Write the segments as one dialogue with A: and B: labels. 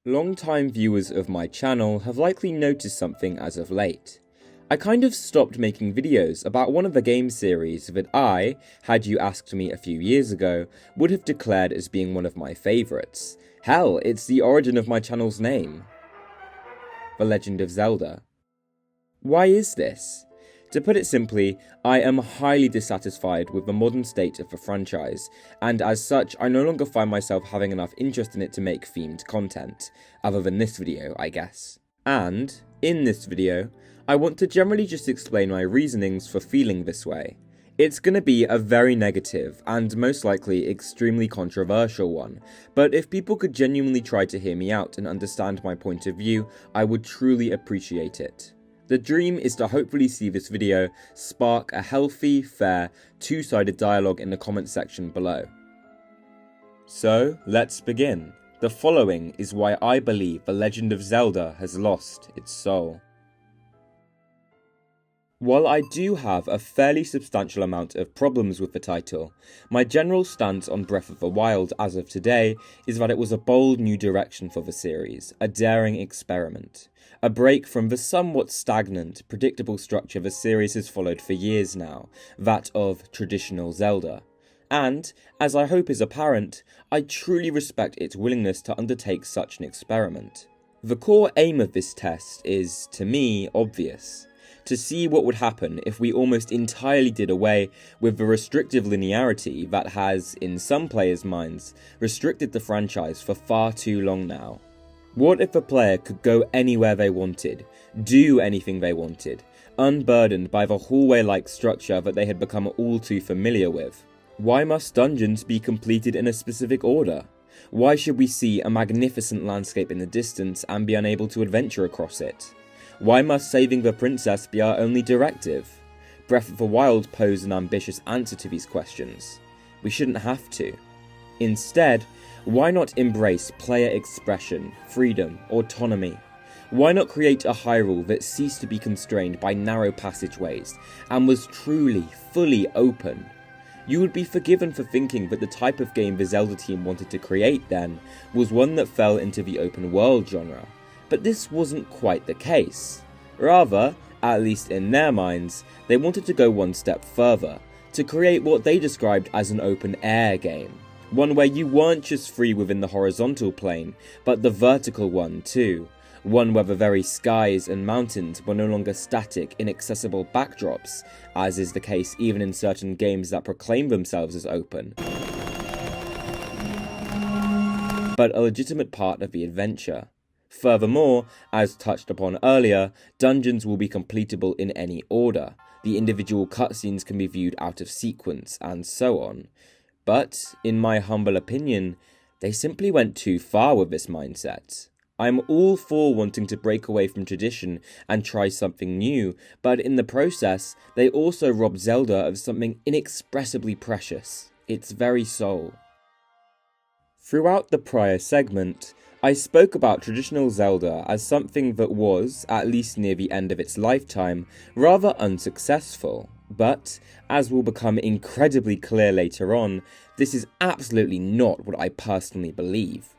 A: Long-time viewers of my channel have likely noticed something as of late. I kind of stopped making videos about one of the game series that I, had you asked me a few years ago, would have declared as being one of my favourites. Hell, it's the origin of my channel's name. The Legend of Zelda. Why is this? To put it simply, I am highly dissatisfied with the modern state of the franchise, and as such I no longer find myself having enough interest in it to make themed content, other than this video, I guess. And, in this video, I want to generally just explain my reasonings for feeling this way. It's gonna be a very negative, and most likely extremely controversial one, but if people could genuinely try to hear me out and understand my point of view, I would truly appreciate it. The dream is to hopefully see this video spark a healthy, fair, two-sided dialogue in the comment section below. So, let's begin. The following is why I believe The Legend of Zelda has lost its soul. While I do have a fairly substantial amount of problems with the title, my general stance on Breath of the Wild as of today is that it was a bold new direction for the series, a daring experiment, a break from the somewhat stagnant, predictable structure the series has followed for years now, that of traditional Zelda. And, as I hope is apparent, I truly respect its willingness to undertake such an experiment. The core aim of this test is, to me, obvious. To see what would happen if we almost entirely did away with the restrictive linearity that has, in some players' minds, restricted the franchise for far too long now. What if a player could go anywhere they wanted, do anything they wanted, unburdened by the hallway-like structure that they had become all too familiar with? Why must dungeons be completed in a specific order? Why should we see a magnificent landscape in the distance and be unable to adventure across it? Why must saving the princess be our only directive? Breath of the Wild posed an ambitious answer to these questions. We shouldn't have to. Instead, why not embrace player expression, freedom, autonomy? Why not create a Hyrule that ceased to be constrained by narrow passageways and was truly, fully open? You would be forgiven for thinking that the type of game the Zelda team wanted to create then was one that fell into the open world genre. But this wasn't quite the case. Rather, at least in their minds, they wanted to go one step further, to create what they described as an open air game. One where you weren't just free within the horizontal plane, but the vertical one too. One where the very skies and mountains were no longer static, inaccessible backdrops, as is the case even in certain games that proclaim themselves as open, but a legitimate part of the adventure. Furthermore, as touched upon earlier, dungeons will be completable in any order, the individual cutscenes can be viewed out of sequence, and so on. But, in my humble opinion, they simply went too far with this mindset. I'm all for wanting to break away from tradition and try something new, but in the process, they also robbed Zelda of something inexpressibly precious, its very soul. Throughout the prior segment, I spoke about traditional Zelda as something that was, at least near the end of its lifetime, rather unsuccessful. But, as will become incredibly clear later on, this is absolutely not what I personally believe.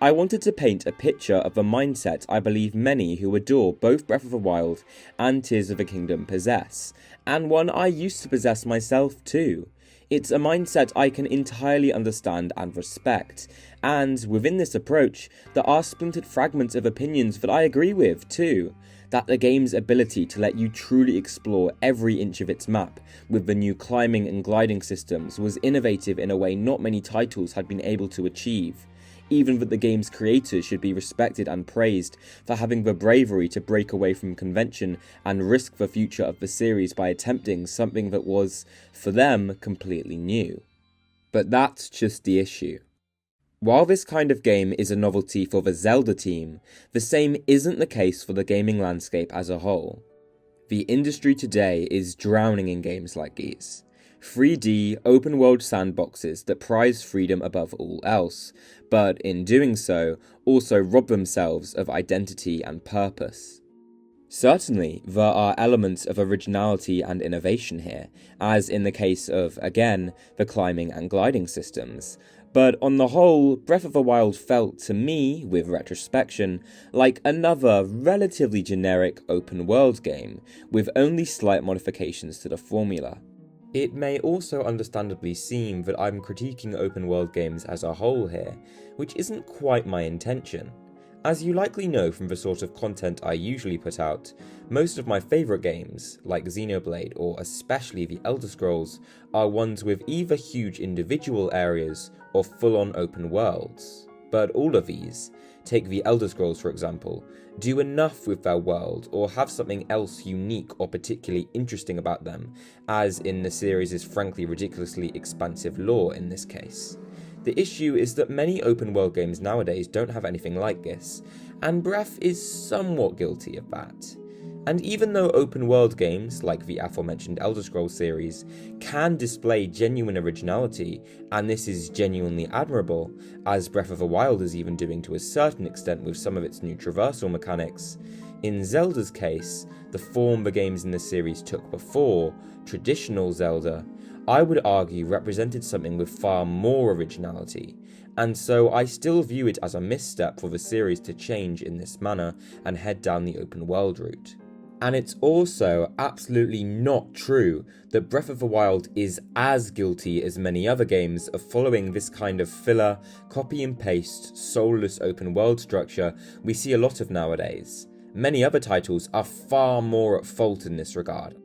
A: I wanted to paint a picture of the mindset I believe many who adore both Breath of the Wild and Tears of the Kingdom possess, and one I used to possess myself too. It's a mindset I can entirely understand and respect, and within this approach, there are splintered fragments of opinions that I agree with too. That the game's ability to let you truly explore every inch of its map with the new climbing and gliding systems was innovative in a way not many titles had been able to achieve. Even that the game's creators should be respected and praised for having the bravery to break away from convention and risk the future of the series by attempting something that was, for them, completely new. But that's just the issue. While this kind of game is a novelty for the Zelda team, the same isn't the case for the gaming landscape as a whole. The industry today is drowning in games like these. 3D, open-world sandboxes that prize freedom above all else, but in doing so, also rob themselves of identity and purpose. Certainly, there are elements of originality and innovation here, as in the case of, again, the climbing and gliding systems, But on the whole, Breath of the Wild felt to me, with retrospection, like another relatively generic open world game, with only slight modifications to the formula. It may also understandably seem that I'm critiquing open world games as a whole here, which isn't quite my intention. As you likely know from the sort of content I usually put out, most of my favourite games, like Xenoblade or especially The Elder Scrolls, are ones with either huge individual areas or full-on open worlds. But all of these, take The Elder Scrolls for example, do enough with their world or have something else unique or particularly interesting about them, as in the series' frankly ridiculously expansive lore in this case. The issue is that many open world games nowadays don't have anything like this, and Breath is somewhat guilty of that. And even though open world games, like the aforementioned Elder Scrolls series, can display genuine originality, and this is genuinely admirable, as Breath of the Wild is even doing to a certain extent with some of its new traversal mechanics, in Zelda's case, the form the games in the series took before, traditional Zelda, I would argue represented something with far more originality, and so I still view it as a misstep for the series to change in this manner and head down the open world route. And it's also absolutely not true that Breath of the Wild is as guilty as many other games of following this kind of filler, copy and paste, soulless open world structure we see a lot of nowadays. Many other titles are far more at fault in this regard.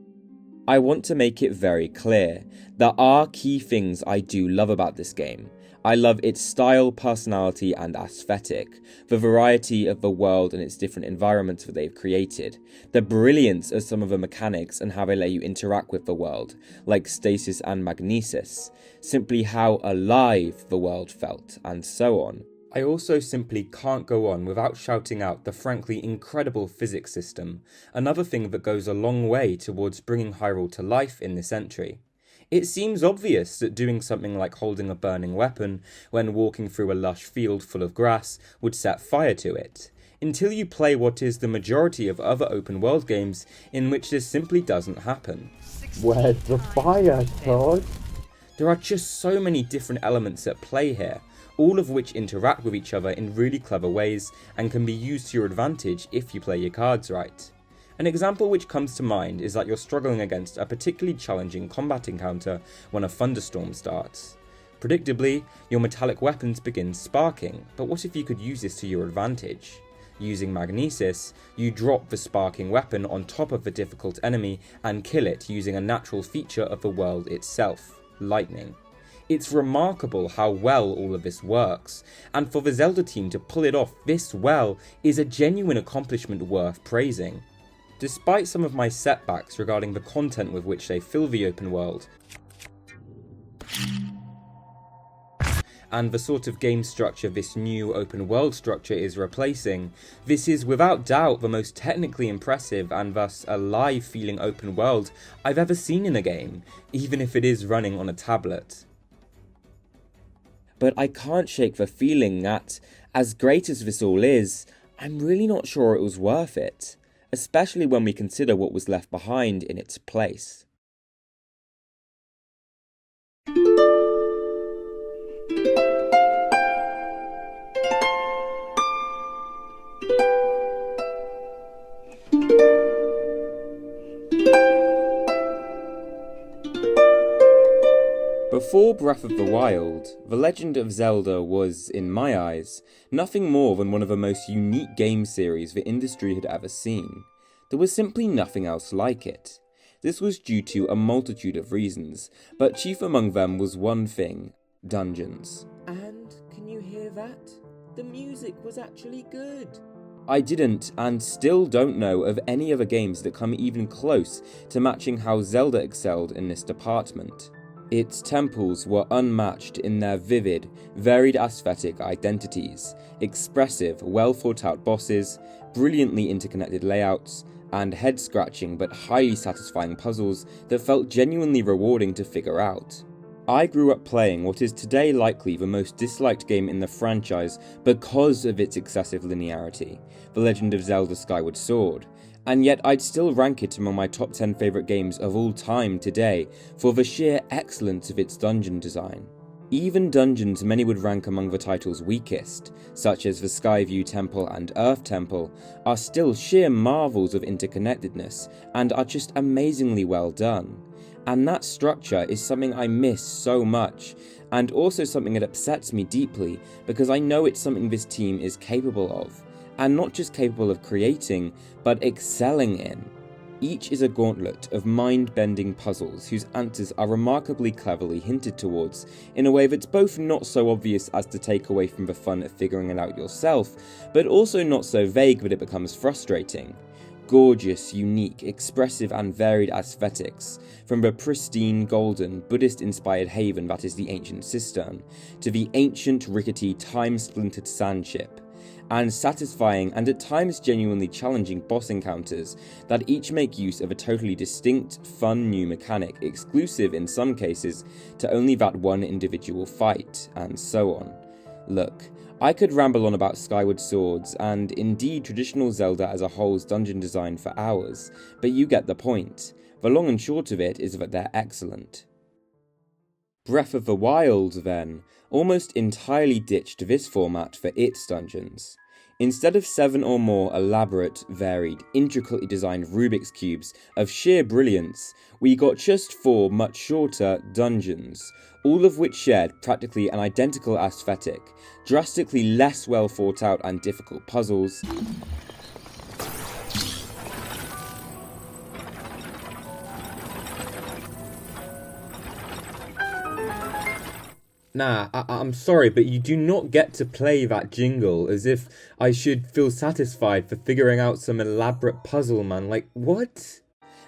A: I want to make it very clear, there are key things I do love about this game. I love its style, personality and aesthetic, the variety of the world and its different environments that they've created, the brilliance of some of the mechanics and how they let you interact with the world, like stasis and magnesis, simply how alive the world felt, and so on. I also simply can't go on without shouting out the frankly incredible physics system, another thing that goes a long way towards bringing Hyrule to life in this entry. It seems obvious that doing something like holding a burning weapon when walking through a lush field full of grass would set fire to it, until you play what is the majority of other open world games in which this simply doesn't happen.
B: Where's the fire, Todd?
A: There are just so many different elements at play here, all of which interact with each other in really clever ways and can be used to your advantage if you play your cards right. An example which comes to mind is that you're struggling against a particularly challenging combat encounter when a thunderstorm starts. Predictably, your metallic weapons begin sparking, but what if you could use this to your advantage? Using magnesis, you drop the sparking weapon on top of the difficult enemy and kill it using a natural feature of the world itself, lightning. It's remarkable how well all of this works, and for the Zelda team to pull it off this well is a genuine accomplishment worth praising. Despite some of my setbacks regarding the content with which they fill the open world, and the sort of game structure this new open world structure is replacing, this is without doubt the most technically impressive and thus alive feeling open world I've ever seen in a game, even if it is running on a tablet. But I can't shake the feeling that, as great as this all is, I'm really not sure it was worth it, especially when we consider what was left behind in its place. Before Breath of the Wild, The Legend of Zelda was, in my eyes, nothing more than one of the most unique game series the industry had ever seen. There was simply nothing else like it. This was due to a multitude of reasons, but chief among them was one thing: dungeons. And can you hear that? The music was actually good. I didn't, and still don't know of any other games that come even close to matching how Zelda excelled in this department. Its temples were unmatched in their vivid, varied aesthetic identities, expressive, well-thought-out bosses, brilliantly interconnected layouts, and head-scratching but highly satisfying puzzles that felt genuinely rewarding to figure out. I grew up playing what is today likely the most disliked game in the franchise because of its excessive linearity, The Legend of Zelda Skyward Sword, and yet I'd still rank it among my top 10 favourite games of all time today for the sheer excellence of its dungeon design. Even dungeons many would rank among the title's weakest, such as the Skyview Temple and Earth Temple, are still sheer marvels of interconnectedness and are just amazingly well done. And that structure is something I miss so much, and also something that upsets me deeply because I know it's something this team is capable of, and not just capable of creating, but excelling in. Each is a gauntlet of mind-bending puzzles whose answers are remarkably cleverly hinted towards, in a way that's both not so obvious as to take away from the fun of figuring it out yourself, but also not so vague that it becomes frustrating. Gorgeous, unique, expressive and varied aesthetics, from the pristine, golden, Buddhist-inspired haven that is the ancient cistern, to the ancient, rickety, time-splintered sand ship, and satisfying and at times genuinely challenging boss encounters that each make use of a totally distinct, fun new mechanic exclusive in some cases to only that one individual fight, and so on. Look, I could ramble on about Skyward Swords and indeed traditional Zelda as a whole's dungeon design for hours, but you get the point. The long and short of it is that they're excellent. Breath of the Wild, then, almost entirely ditched this format for its dungeons. Instead of 7 or more elaborate, varied, intricately designed Rubik's Cubes of sheer brilliance, we got just 4 much shorter dungeons, all of which shared practically an identical aesthetic, drastically less well thought out and difficult puzzles, Nah, I'm sorry, but you do not get to play that jingle as if I should feel satisfied for figuring out some elaborate puzzle, man. Like, what?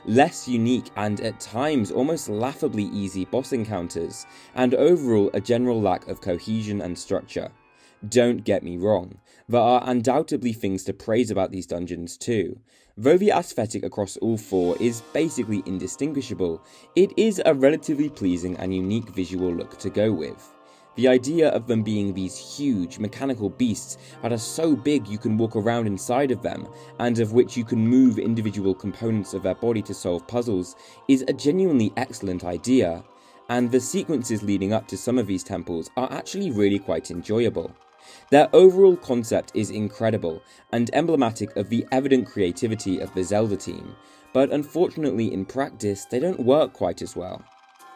A: Less unique and at times almost laughably easy boss encounters, and overall a general lack of cohesion and structure. Don't get me wrong, there are undoubtedly things to praise about these dungeons too. Though the aesthetic across all 4 is basically indistinguishable, it is a relatively pleasing and unique visual look to go with. The idea of them being these huge, mechanical beasts that are so big you can walk around inside of them, and of which you can move individual components of their body to solve puzzles, is a genuinely excellent idea, and the sequences leading up to some of these temples are actually really quite enjoyable. Their overall concept is incredible, and emblematic of the evident creativity of the Zelda team, but unfortunately in practice they don't work quite as well.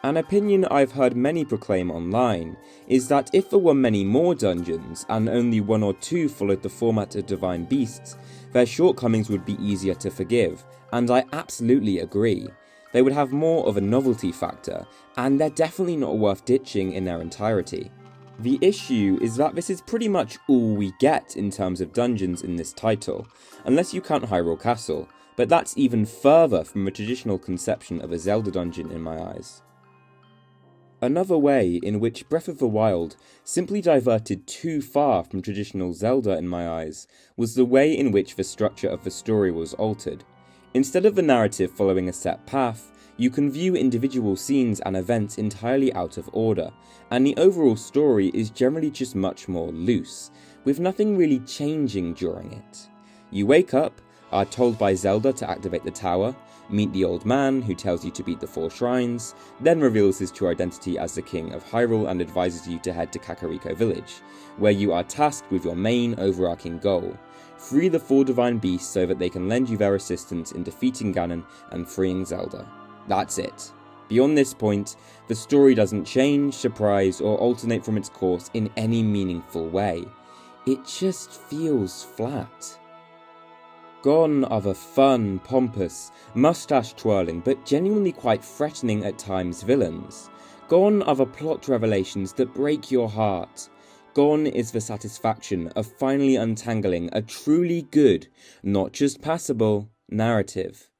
A: An opinion I've heard many proclaim online is that if there were many more dungeons, and only 1 or 2 followed the format of Divine Beasts, their shortcomings would be easier to forgive, and I absolutely agree. They would have more of a novelty factor, and they're definitely not worth ditching in their entirety. The issue is that this is pretty much all we get in terms of dungeons in this title, unless you count Hyrule Castle, but that's even further from a traditional conception of a Zelda dungeon in my eyes. Another way in which Breath of the Wild simply diverted too far from traditional Zelda in my eyes was the way in which the structure of the story was altered. Instead of the narrative following a set path, you can view individual scenes and events entirely out of order, and the overall story is generally just much more loose, with nothing really changing during it. You wake up, are told by Zelda to activate the tower, meet the old man who tells you to beat the 4 shrines, then reveals his true identity as the king of Hyrule and advises you to head to Kakariko village, where you are tasked with your main overarching goal: free the 4 divine beasts so that they can lend you their assistance in defeating Ganon and freeing Zelda. That's it. Beyond this point, the story doesn't change, surprise, or alternate from its course in any meaningful way. It just feels flat. Gone are the fun, pompous, mustache-twirling, but genuinely quite threatening at times villains. Gone are the plot revelations that break your heart. Gone is the satisfaction of finally untangling a truly good, not just passable, narrative.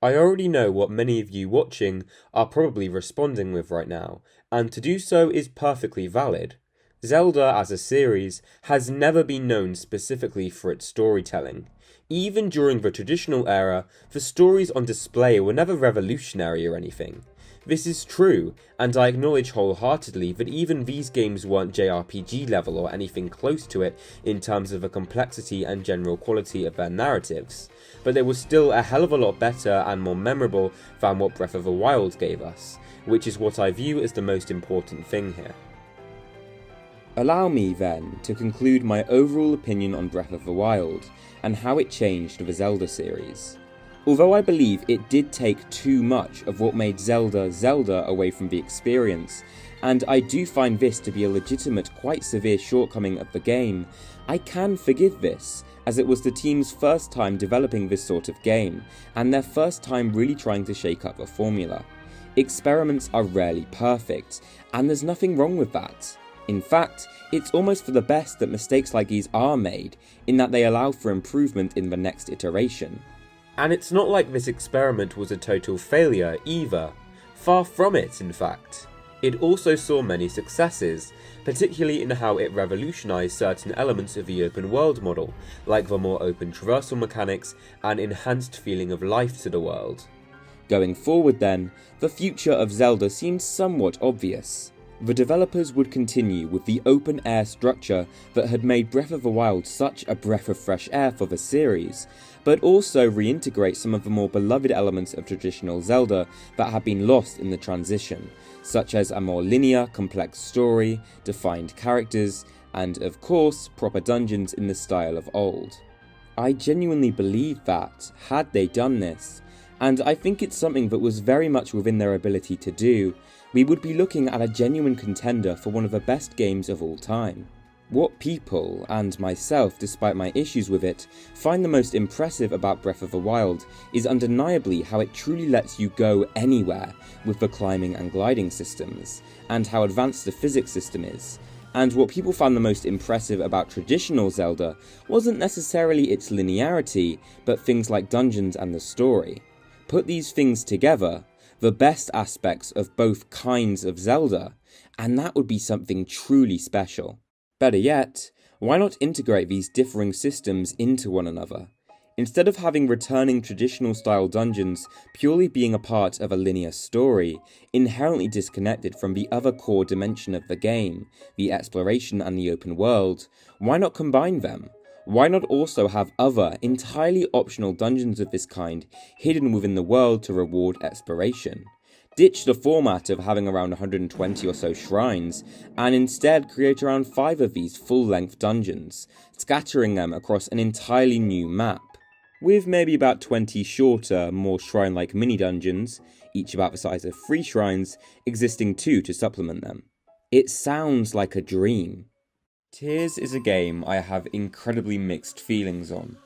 A: I already know what many of you watching are probably responding with right now, and to do so is perfectly valid. Zelda as a series has never been known specifically for its storytelling. Even during the traditional era, the stories on display were never revolutionary or anything. This is true, and I acknowledge wholeheartedly that even these games weren't JRPG level or anything close to it in terms of the complexity and general quality of their narratives, but they were still a hell of a lot better and more memorable than what Breath of the Wild gave us, which is what I view as the most important thing here. Allow me then to conclude my overall opinion on Breath of the Wild and how it changed the Zelda series. Although I believe it did take too much of what made Zelda Zelda away from the experience, and I do find this to be a legitimate, quite severe shortcoming of the game, I can forgive this, as it was the team's first time developing this sort of game, and their first time really trying to shake up the formula. Experiments are rarely perfect, and there's nothing wrong with that. In fact, it's almost for the best that mistakes like these are made, in that they allow for improvement in the next iteration.
C: And it's not like this experiment was a total failure either. Far from it, in fact. It also saw many successes, particularly in how it revolutionised certain elements of the open world model, like the more open traversal mechanics and enhanced feeling of life to the world.
A: Going forward then, the future of Zelda seemed somewhat obvious. The developers would continue with the open-air structure that had made Breath of the Wild such a breath of fresh air for the series, but also reintegrate some of the more beloved elements of traditional Zelda that had been lost in the transition, such as a more linear, complex story, defined characters, and of course, proper dungeons in the style of old. I genuinely believe that, had they done this, and I think it's something that was very much within their ability to do, we would be looking at a genuine contender for one of the best games of all time. What people, and myself despite my issues with it, find the most impressive about Breath of the Wild is undeniably how it truly lets you go anywhere with the climbing and gliding systems, and how advanced the physics system is. And what people found the most impressive about traditional Zelda wasn't necessarily its linearity, but things like dungeons and the story. Put these things together, the best aspects of both kinds of Zelda, and that would be something truly special. Better yet, why not integrate these differing systems into one another? Instead of having returning traditional style dungeons purely being a part of a linear story, inherently disconnected from the other core dimension of the game, the exploration and the open world, why not combine them? Why not also have other, entirely optional dungeons of this kind hidden within the world to reward exploration? Ditch the format of having around 120 or so shrines, and instead create around 5 of these full-length dungeons, scattering them across an entirely new map, with maybe about 20 shorter, more shrine-like mini-dungeons, each about the size of 3 shrines, existing 2 to supplement them. It sounds like a dream. Tears is a game I have incredibly mixed feelings on.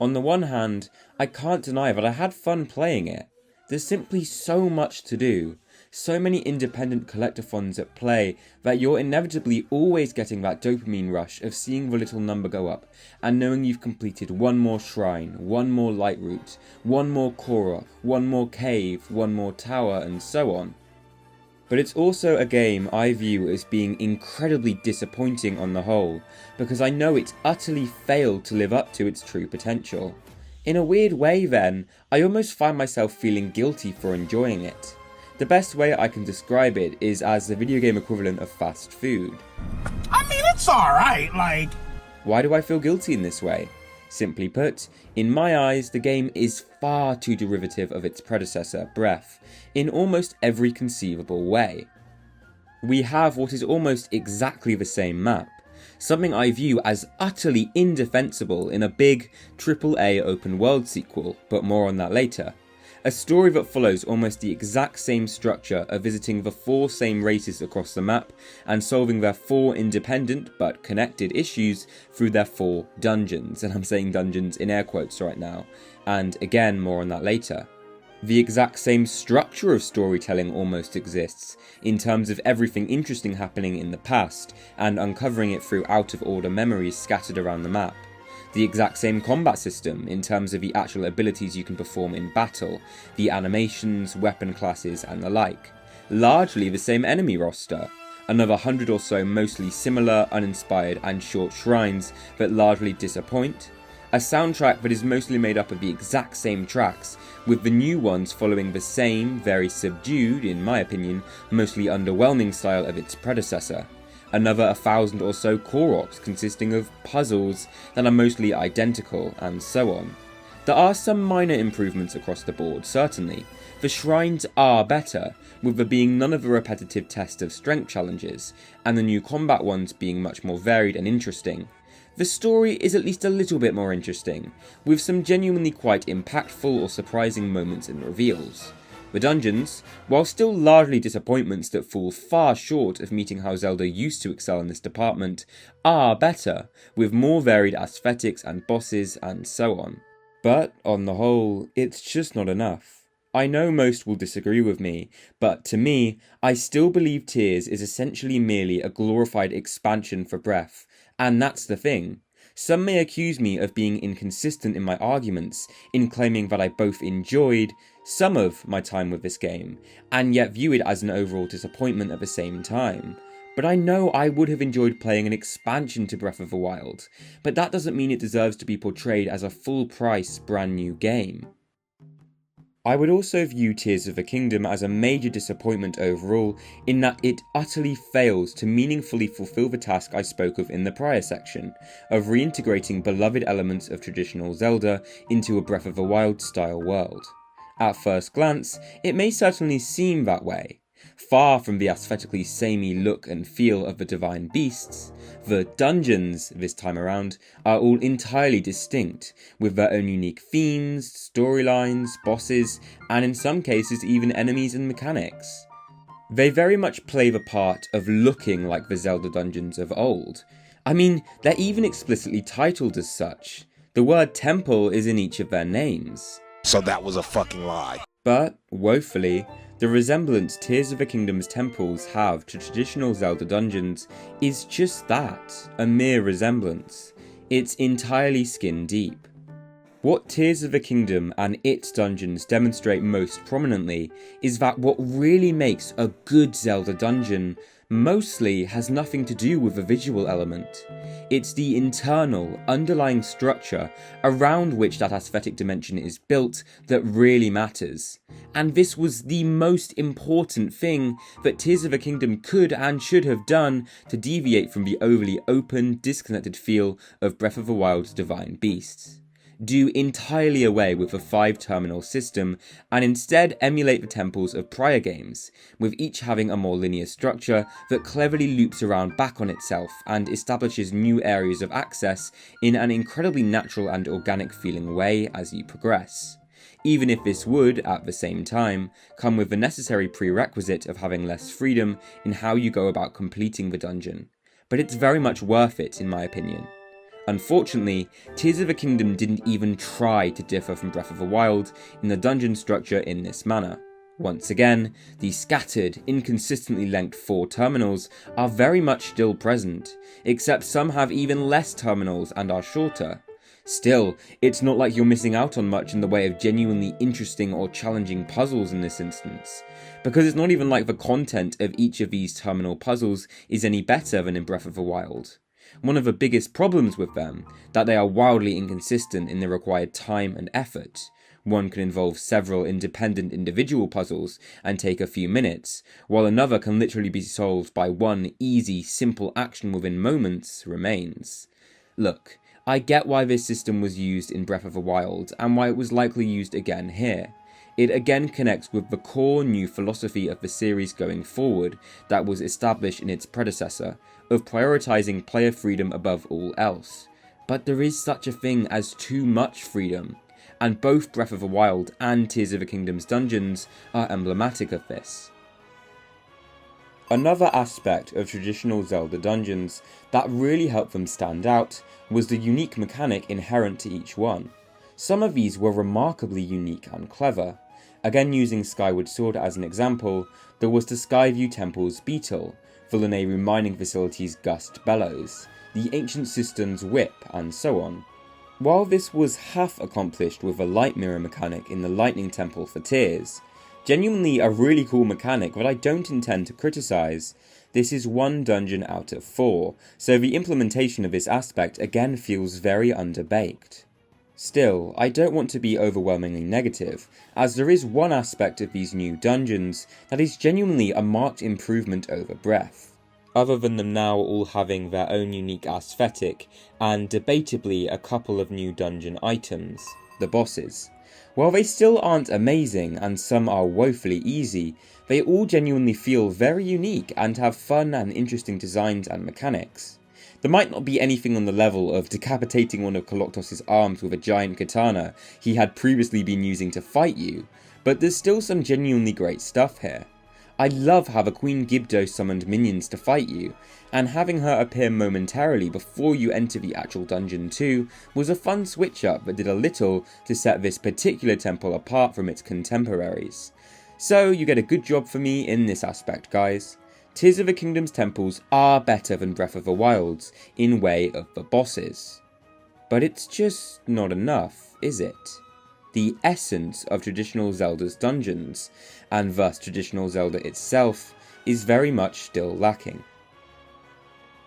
A: On the one hand, I can't deny that I had fun playing it. There's simply so much to do, so many independent collectathons at play that you're inevitably always getting that dopamine rush of seeing the little number go up and knowing you've completed one more shrine, one more light route, one more Korok, one more cave, one more tower, and so on. But it's also a game I view as being incredibly disappointing on the whole, because I know it's utterly failed to live up to its true potential. In a weird way then, I almost find myself feeling guilty for enjoying it. The best way I can describe it is as the video game equivalent of fast food.
D: I mean, it's alright, like...
A: Why do I feel guilty in this way? Simply put, in my eyes, the game is far too derivative of its predecessor, Breath, in almost every conceivable way. We have what is almost exactly the same map, something I view as utterly indefensible in a big AAA open world sequel, but more on that later. A story that follows almost the exact same structure of visiting the 4 same races across the map and solving their 4 independent but connected issues through their 4 dungeons, and I'm saying dungeons in air quotes right now, and again more on that later. The exact same structure of storytelling almost exists, in terms of everything interesting happening in the past and uncovering it through out-of-order memories scattered around the map. The exact same combat system in terms of the actual abilities you can perform in battle, the animations, weapon classes and the like. Largely the same enemy roster, another 100 or so mostly similar, uninspired and short shrines that largely disappoint, a soundtrack that is mostly made up of the exact same tracks, with the new ones following the same, very subdued, in my opinion, mostly underwhelming style of its predecessor. Another 1,000 or so Koroks consisting of puzzles that are mostly identical, and so on. There are some minor improvements across the board, certainly. The shrines are better, with there being none of the repetitive test of strength challenges, and the new combat ones being much more varied and interesting. The story is at least a little bit more interesting, with some genuinely quite impactful or surprising moments and reveals. The dungeons, while still largely disappointments that fall far short of meeting how Zelda used to excel in this department, are better, with more varied aesthetics and bosses and so on. But, on the whole, it's just not enough. I know most will disagree with me, but to me, I still believe Tears is essentially merely a glorified expansion for Breath, and that's the thing. Some may accuse me of being inconsistent in my arguments, in claiming that I both enjoyed some of my time with this game, and yet view it as an overall disappointment at the same time. But I know I would have enjoyed playing an expansion to Breath of the Wild, but that doesn't mean it deserves to be portrayed as a full-price, brand new game. I would also view Tears of the Kingdom as a major disappointment overall, in that it utterly fails to meaningfully fulfill the task I spoke of in the prior section, of reintegrating beloved elements of traditional Zelda into a Breath of the Wild style world. At first glance, it may certainly seem that way. Far from the aesthetically samey look and feel of the Divine Beasts, the dungeons this time around are all entirely distinct, with their own unique themes, storylines, bosses, and in some cases even enemies and mechanics. They very much play the part of looking like the Zelda dungeons of old. I mean, they're even explicitly titled as such. The word temple is in each of their names.
E: So that was a fucking lie.
A: But, woefully, the resemblance Tears of the Kingdom's temples have to traditional Zelda dungeons is just that, a mere resemblance. It's entirely skin deep. What Tears of the Kingdom and its dungeons demonstrate most prominently is that what really makes a good Zelda dungeon mostly has nothing to do with the visual element. It's the internal, underlying structure around which that aesthetic dimension is built that really matters. And this was the most important thing that Tears of the Kingdom could and should have done to deviate from the overly open, disconnected feel of Breath of the Wild's Divine Beasts. Do entirely away with the 5-terminal system and instead emulate the temples of prior games, with each having a more linear structure that cleverly loops around back on itself and establishes new areas of access in an incredibly natural and organic feeling way as you progress. Even if this would, at the same time, come with the necessary prerequisite of having less freedom in how you go about completing the dungeon. But it's very much worth it in my opinion. Unfortunately, Tears of the Kingdom didn't even try to differ from Breath of the Wild in the dungeon structure in this manner. Once again, the scattered, inconsistently length 4 terminals are very much still present, except some have even less terminals and are shorter. Still, it's not like you're missing out on much in the way of genuinely interesting or challenging puzzles in this instance, because it's not even like the content of each of these terminal puzzles is any better than in Breath of the Wild. One of the biggest problems with them, that they are wildly inconsistent in the required time and effort. One can involve several independent individual puzzles and take a few minutes, while another can literally be solved by one easy, simple action within moments remains. Look, I get why this system was used in Breath of the Wild, and why it was likely used again here. It again connects with the core new philosophy of the series going forward that was established in its predecessor, of prioritizing player freedom above all else. But there is such a thing as too much freedom, and both Breath of the Wild and Tears of the Kingdom's dungeons are emblematic of this. Another aspect of traditional Zelda dungeons that really helped them stand out was the unique mechanic inherent to each one. Some of these were remarkably unique and clever. Again, using Skyward Sword as an example, there was the Skyview Temple's Beetle, the Lanayru mining facility's Gust Bellows, the Ancient Cistern's Whip, and so on. While this was half accomplished with a light mirror mechanic in the Lightning Temple for Tears, genuinely a really cool mechanic that I don't intend to criticise, this is one dungeon out of 4, so the implementation of this aspect again feels very underbaked. Still, I don't want to be overwhelmingly negative, as there is one aspect of these new dungeons that is genuinely a marked improvement over Breath. Other than them now all having their own unique aesthetic, and debatably a couple of new dungeon items. the bosses. While they still aren't amazing and some are woefully easy, they all genuinely feel very unique and have fun and interesting designs and mechanics. There might not be anything on the level of decapitating one of Koloktos' arms with a giant katana he had previously been using to fight you, but there's still some genuinely great stuff here. I love how the Queen Gibdo summoned minions to fight you, and having her appear momentarily before you enter the actual dungeon too was a fun switch up that did a little to set this particular temple apart from its contemporaries. So you get a good job for me in this aspect, guys. Tears of the Kingdom's temples are better than Breath of the Wild's in way of the bosses. But it's just not enough, is it? The essence of traditional Zelda's dungeons, and thus traditional Zelda itself, is very much still lacking.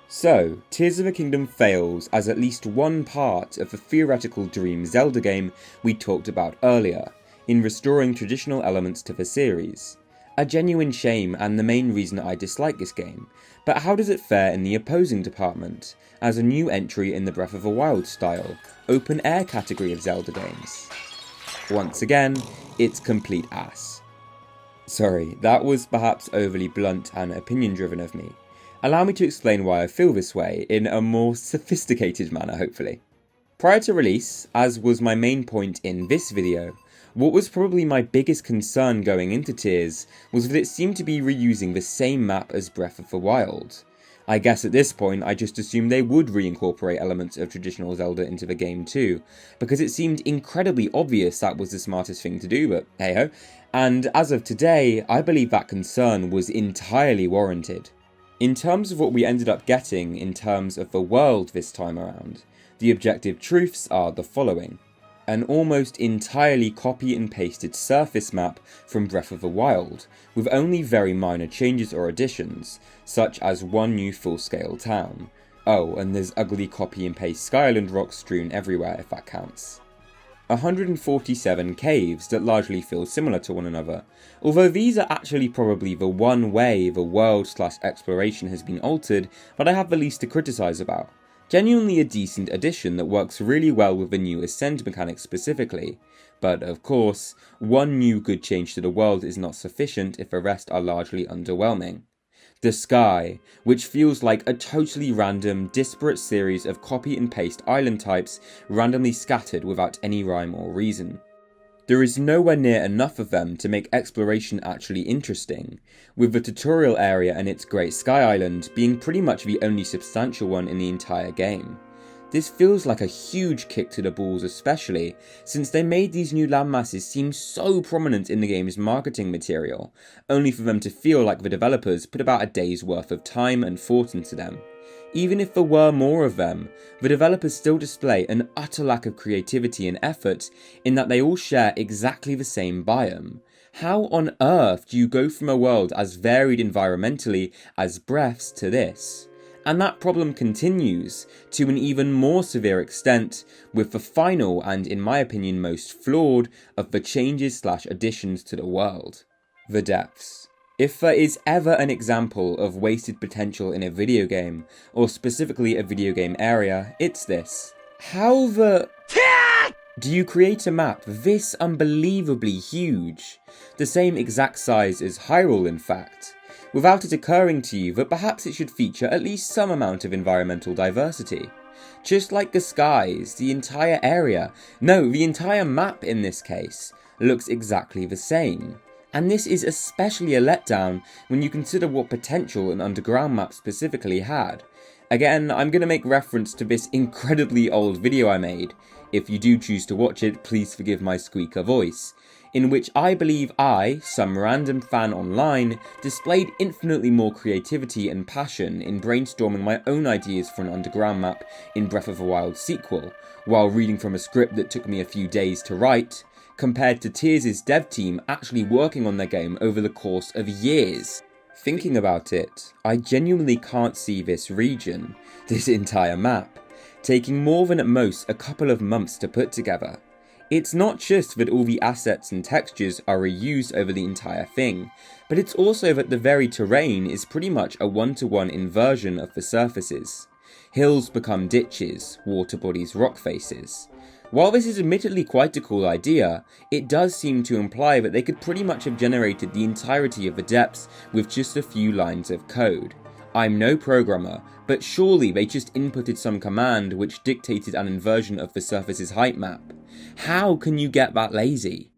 A: So, Tears of the Kingdom fails as at least one part of the theoretical dream Zelda game we talked about earlier, in restoring traditional elements to the series. A genuine shame and the main reason I dislike this game, but how does it fare in the opposing department, as a new entry in the Breath of the Wild style, open air category of Zelda games? Once again, it's complete ass. Sorry, that was perhaps overly blunt and opinion driven of me. Allow me to explain why I feel this way in a more sophisticated manner, hopefully. Prior to release, as was my main point in this video, what was probably my biggest concern going into Tears was that it seemed to be reusing the same map as Breath of the Wild. I guess at this point I just assumed they would reincorporate elements of traditional Zelda into the game too, because it seemed incredibly obvious that was the smartest thing to do, but hey ho. And as of today, I believe that concern was entirely warranted. In terms of what we ended up getting in terms of the world this time around, the objective truths are the following. An almost entirely copy and pasted surface map from Breath of the Wild, with only very minor changes or additions, such as one new full-scale town. Oh, and there's ugly copy and paste Sky Island rocks strewn everywhere if that counts. 147 caves that largely feel similar to one another, although these are actually probably the one way the world/exploration has been altered that I have the least to criticise about. Genuinely a decent addition that works really well with the new Ascend mechanic specifically, but of course, one new good change to the world is not sufficient if the rest are largely underwhelming. The sky, which feels like a totally random, disparate series of copy and paste island types randomly scattered without any rhyme or reason. There is nowhere near enough of them to make exploration actually interesting, with the tutorial area and its Great Sky Island being pretty much the only substantial one in the entire game. This feels like a huge kick to the balls, especially since they made these new landmasses seem so prominent in the game's marketing material, only for them to feel like the developers put about a day's worth of time and thought into them. Even if there were more of them, the developers still display an utter lack of creativity and effort in that they all share exactly the same biome. How on earth do you go from a world as varied environmentally as Breath's to this? And that problem continues to an even more severe extent with the final and, in my opinion, most flawed of the changes/additions to the world: the depths. If there is ever an example of wasted potential in a video game, or specifically a video game area, it's this. How the do you create a map this unbelievably huge, the same exact size as Hyrule in fact, without it occurring to you that perhaps it should feature at least some amount of environmental diversity? Just like the skies, the entire area, no, the entire map in this case, looks exactly the same. And this is especially a letdown when you consider what potential an underground map specifically had. Again, I'm going to make reference to this incredibly old video I made. If you do choose to watch it, please forgive my squeaker voice, in which I believe I, some random fan online, displayed infinitely more creativity and passion in brainstorming my own ideas for an underground map in Breath of the Wild sequel, while reading from a script that took me a few days to write, compared to Tears' dev team actually working on their game over the course of years. Thinking about it, I genuinely can't see this region, this entire map, taking more than at most a couple of months to put together. It's not just that all the assets and textures are reused over the entire thing, but it's also that the very terrain is pretty much a one-to-one inversion of the surfaces. Hills become ditches, water bodies rock faces. While this is admittedly quite a cool idea, it does seem to imply that they could pretty much have generated the entirety of the depths with just a few lines of code. I'm no programmer, but surely they just inputted some command which dictated an inversion of the surface's height map. How can you get that lazy?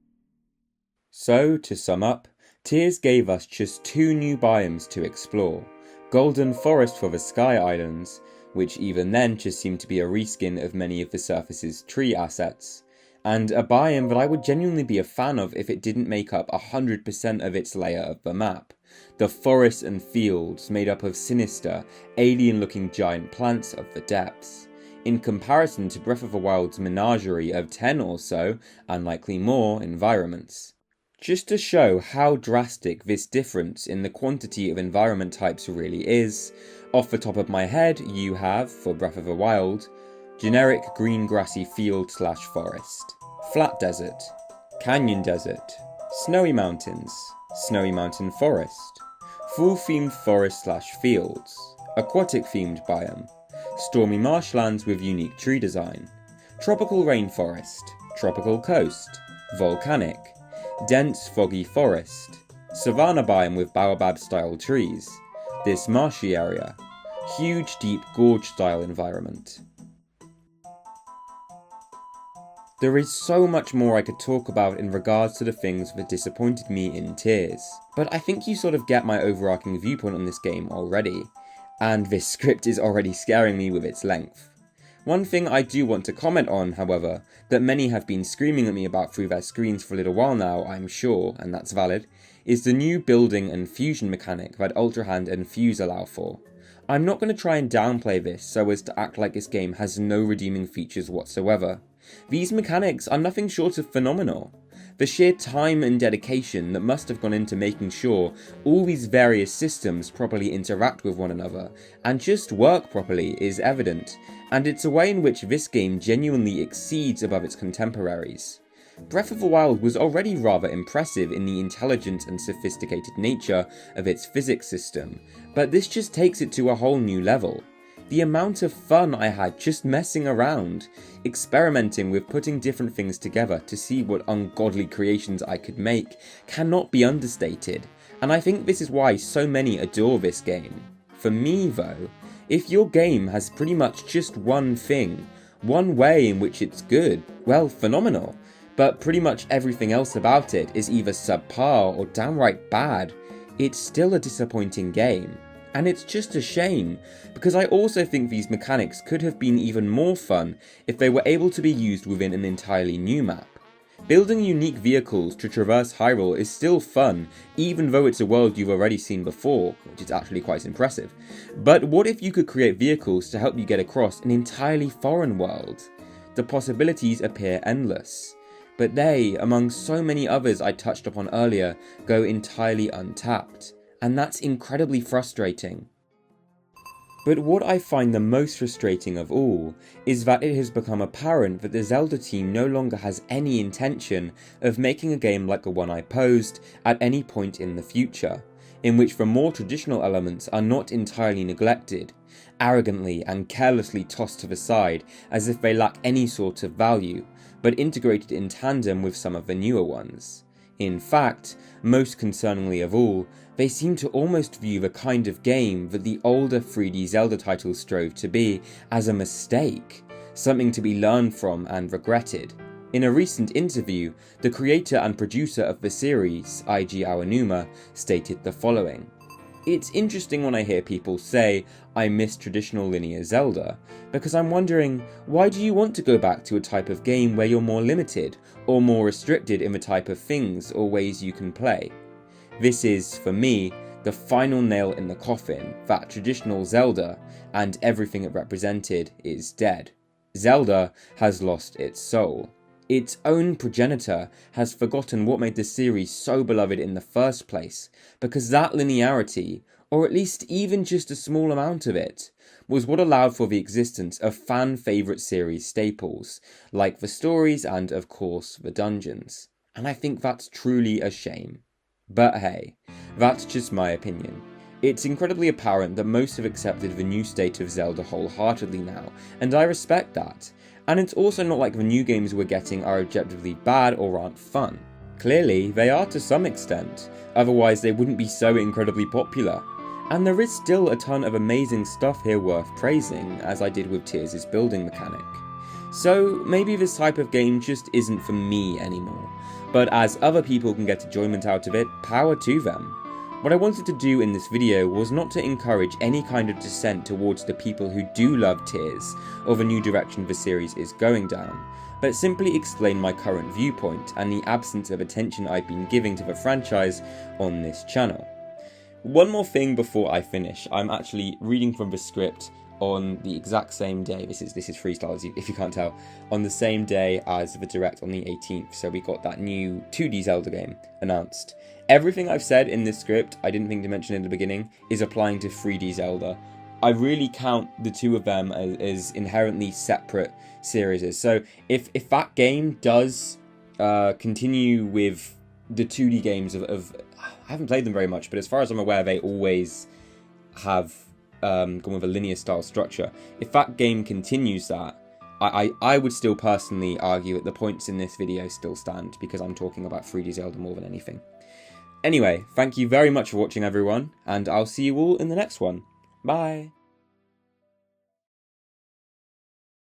A: So, to sum up, Tears gave us just 2 new biomes to explore. Golden Forest for the Sky Islands, which even then just seemed to be a reskin of many of the surface's tree assets, and a biome that I would genuinely be a fan of if it didn't make up 100% of its layer of the map. The forests and fields made up of sinister, alien-looking giant plants of the depths. In comparison to Breath of the Wild's menagerie of 10 or so, and likely more, environments. Just to show how drastic this difference in the quantity of environment types really is, off the top of my head you have, for Breath of the Wild, generic green grassy field/forest, flat desert, canyon desert, snowy mountain forest, full themed forest/fields, aquatic themed biome, stormy marshlands with unique tree design, tropical rainforest, tropical coast, volcanic, dense foggy forest, savanna biome with baobab style trees, this marshy area, huge deep gorge style environment. There is so much more I could talk about in regards to the things that disappointed me in Tears, but I think you sort of get my overarching viewpoint on this game already, and this script is already scaring me with its length. One thing I do want to comment on, however, that many have been screaming at me about through their screens for a little while now, I'm sure, and that's valid, is the new building and fusion mechanic that Ultra Hand and Fuse allow for. I'm not going to try and downplay this so as to act like this game has no redeeming features whatsoever. These mechanics are nothing short of phenomenal. The sheer time and dedication that must have gone into making sure all these various systems properly interact with one another and just work properly is evident, and it's a way in which this game genuinely exceeds above its contemporaries. Breath of the Wild was already rather impressive in the intelligent and sophisticated nature of its physics system, but this just takes it to a whole new level. The amount of fun I had just messing around, experimenting with putting different things together to see what ungodly creations I could make, cannot be understated, and I think this is why so many adore this game. For me though, if your game has pretty much just one thing, one way in which it's good, well, phenomenal, but pretty much everything else about it is either subpar or downright bad, it's still a disappointing game. And it's just a shame, because I also think these mechanics could have been even more fun if they were able to be used within an entirely new map. Building unique vehicles to traverse Hyrule is still fun, even though it's a world you've already seen before, which is actually quite impressive. But what if you could create vehicles to help you get across an entirely foreign world? The possibilities appear endless. But they, among so many others I touched upon earlier, go entirely untapped. And that's incredibly frustrating. But what I find the most frustrating of all is that it has become apparent that the Zelda team no longer has any intention of making a game like the one I posed at any point in the future, in which the more traditional elements are not entirely neglected, arrogantly and carelessly tossed to the side as if they lack any sort of value, but integrated in tandem with some of the newer ones. In fact, most concerningly of all, they seem to almost view the kind of game that the older 3D Zelda titles strove to be as a mistake, something to be learned from and regretted. In a recent interview, the creator and producer of the series, Eiji Aonuma, stated the following: "It's interesting when I hear people say, I miss traditional linear Zelda, because I'm wondering, why do you want to go back to a type of game where you're more limited, or more restricted in the type of things or ways you can play? This is, for me, the final nail in the coffin that traditional Zelda, and everything it represented, is dead. Zelda has lost its soul. Its own progenitor has forgotten what made the series so beloved in the first place, because that linearity, or at least even just a small amount of it, was what allowed for the existence of fan-favourite series staples, like the stories and, of course, the dungeons. And I think that's truly a shame. But hey, that's just my opinion. It's incredibly apparent that most have accepted the new state of Zelda wholeheartedly now, and I respect that. And it's also not like the new games we're getting are objectively bad or aren't fun. Clearly, they are to some extent, otherwise they wouldn't be so incredibly popular. And there is still a ton of amazing stuff here worth praising, as I did with Tears' building mechanic. So maybe this type of game just isn't for me anymore, but as other people can get enjoyment out of it, power to them. What I wanted to do in this video was not to encourage any kind of dissent towards the people who do love Tears, or the new direction the series is going down, but simply explain my current viewpoint and the absence of attention I've been giving to the franchise on this channel. One more thing before I finish, I'm actually reading from the script on the exact same day, this is freestyle if you can't tell, on the same day as the Direct on the 18th, so we got that new 2D Zelda game announced. Everything I've said in this script, I didn't think to mention in the beginning, is applying to 3D Zelda. I really count the two of them as inherently separate series. So if that game does continue with the 2D games of I haven't played them very much, but as far as I'm aware, they always have gone with a linear style structure. If that game continues that, I would still personally argue that the points in this video still stand, because I'm talking about 3D Zelda more than anything. Anyway, thank you very much for watching everyone, and I'll see you all in the next one. Bye!